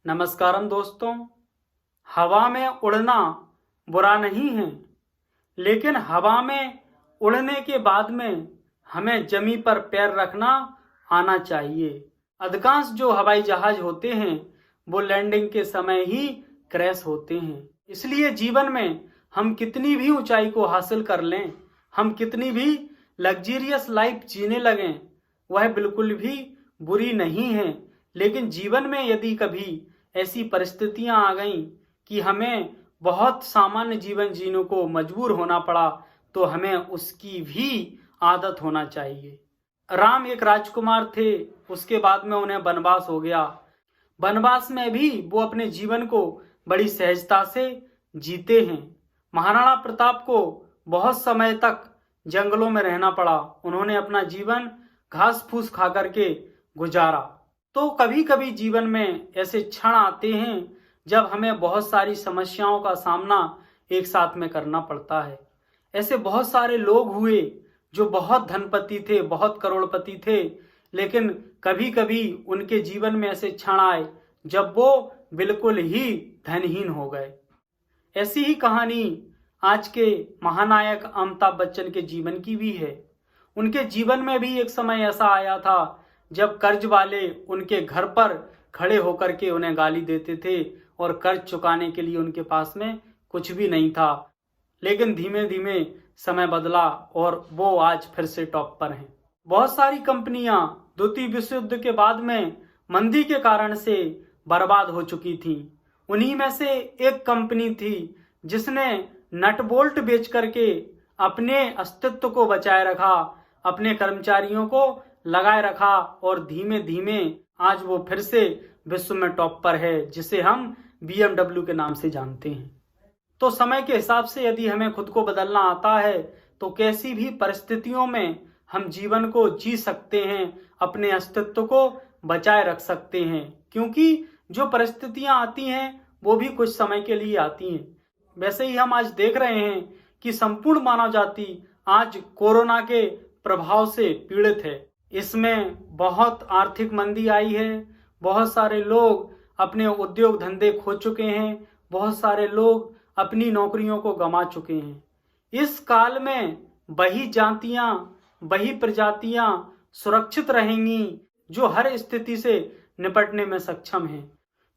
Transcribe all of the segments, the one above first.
नमस्कारम दोस्तों। हवा में उड़ना बुरा नहीं है, लेकिन हवा में उड़ने के बाद में हमें जमीन पर पैर रखना आना चाहिए। अधिकांश जो हवाई जहाज होते हैं वो लैंडिंग के समय ही क्रैश होते हैं। इसलिए जीवन में हम कितनी भी ऊंचाई को हासिल कर लें, हम कितनी भी लग्जरियस लाइफ जीने लगें, वह बिल्कुल भी बुरी नहीं है। लेकिन जीवन में यदि कभी ऐसी परिस्थितियां आ गईं कि हमें बहुत सामान्य जीवन जीने को मजबूर होना पड़ा, तो हमें उसकी भी आदत होना चाहिए। राम एक राजकुमार थे, उसके बाद में उन्हें वनवास हो गया। वनवास में भी वो अपने जीवन को बड़ी सहजता से जीते हैं। महाराणा प्रताप को बहुत समय तक जंगलों में रहना पड़ा। उन्होंने अपना जीवन घास फूस खा करके गुजारा। तो कभी कभी जीवन में ऐसे क्षण आते हैं जब हमें बहुत सारी समस्याओं का सामना एक साथ में करना पड़ता है। ऐसे बहुत सारे लोग हुए जो बहुत धनपति थे, बहुत करोड़पति थे, लेकिन कभी कभी उनके जीवन में ऐसे क्षण आए जब वो बिल्कुल ही धनहीन हो गए। ऐसी ही कहानी आज के महानायक अमिताभ बच्चन के जीवन की भी है। उनके जीवन में भी एक समय ऐसा आया था जब कर्ज वाले उनके घर पर खड़े होकर के उन्हें गाली देते थे और कर्ज चुकाने के लिए उनके पास में कुछ भी नहीं था। लेकिन धीमे धीमे समय बदला और वो आज फिर से टॉप पर हैं। बहुत सारी कंपनियां द्वितीय विश्व युद्ध के बाद में मंदी के कारण से बर्बाद हो चुकी थी। उन्हीं में से एक कंपनी थी जिसने नट बोल्ट बेच करके अपने अस्तित्व को बचाए रखा, अपने कर्मचारियों को लगाए रखा और धीमे धीमे आज वो फिर से विश्व में टॉप पर है, जिसे हम BMW के नाम से जानते हैं। तो समय के हिसाब से यदि हमें खुद को बदलना आता है तो कैसी भी परिस्थितियों में हम जीवन को जी सकते हैं, अपने अस्तित्व को बचाए रख सकते हैं। क्योंकि जो परिस्थितियां आती हैं वो भी कुछ समय के लिए आती हैं। वैसे ही हम आज देख रहे हैं कि संपूर्ण मानव जाति आज कोरोना के प्रभाव से पीड़ित है। इसमें बहुत आर्थिक मंदी आई है, बहुत सारे लोग अपने उद्योग धंधे खो चुके हैं, बहुत सारे लोग अपनी नौकरियों को गंवा चुके हैं। इस काल में वही जातियां, वही प्रजातियां सुरक्षित रहेंगी जो हर स्थिति से निपटने में सक्षम हैं।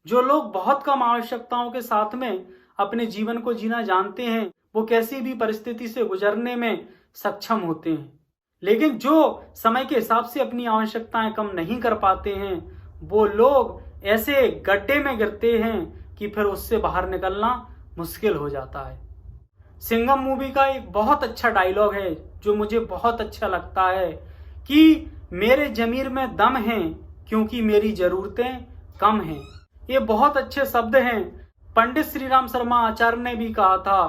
जो लोग बहुत कम आवश्यकताओं के साथ में अपने जीवन को जीना जानते हैं, वो कैसी भी परिस्थिति से गुजरने में सक्षम होते हैं। लेकिन जो समय के हिसाब से अपनी आवश्यकताएं कम नहीं कर पाते हैं, वो लोग ऐसे गड्ढे में गिरते हैं कि फिर उससे बाहर निकलना मुश्किल हो जाता है। सिंघम मूवी का एक बहुत अच्छा डायलॉग है जो मुझे बहुत अच्छा लगता है कि मेरे ज़मीर में दम है क्योंकि मेरी ज़रूरतें कम हैं। ये बहुत अच्छे शब्द हैं। पंडित श्री राम शर्मा आचार्य ने भी कहा था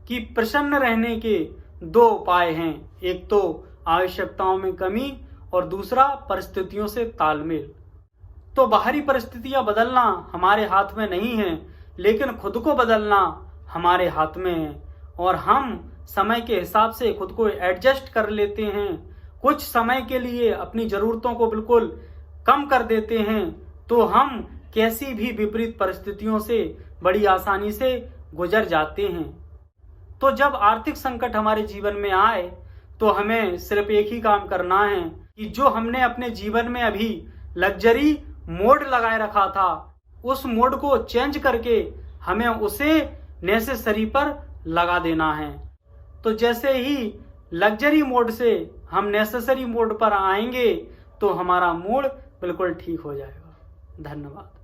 कि प्रसन्न रहने के दो उपाय हैं, एक तो आवश्यकताओं में कमी और दूसरा परिस्थितियों से तालमेल। तो बाहरी परिस्थितियां बदलना हमारे हाथ में नहीं है, लेकिन खुद को बदलना हमारे हाथ में है। और हम समय के हिसाब से खुद को एडजस्ट कर लेते हैं, कुछ समय के लिए अपनी ज़रूरतों को बिल्कुल कम कर देते हैं, तो हम कैसी भी विपरीत परिस्थितियों से बड़ी आसानी से गुजर जाते हैं। तो जब आर्थिक संकट हमारे जीवन में आए तो हमें सिर्फ एक ही काम करना है कि जो हमने अपने जीवन में अभी लग्जरी मोड लगाए रखा था, उस मोड को चेंज करके हमें उसे नेसेसरी पर लगा देना है। तो जैसे ही लग्जरी मोड से हम नेसेसरी मोड पर आएंगे तो हमारा मूड बिल्कुल ठीक हो जाएगा। धन्यवाद।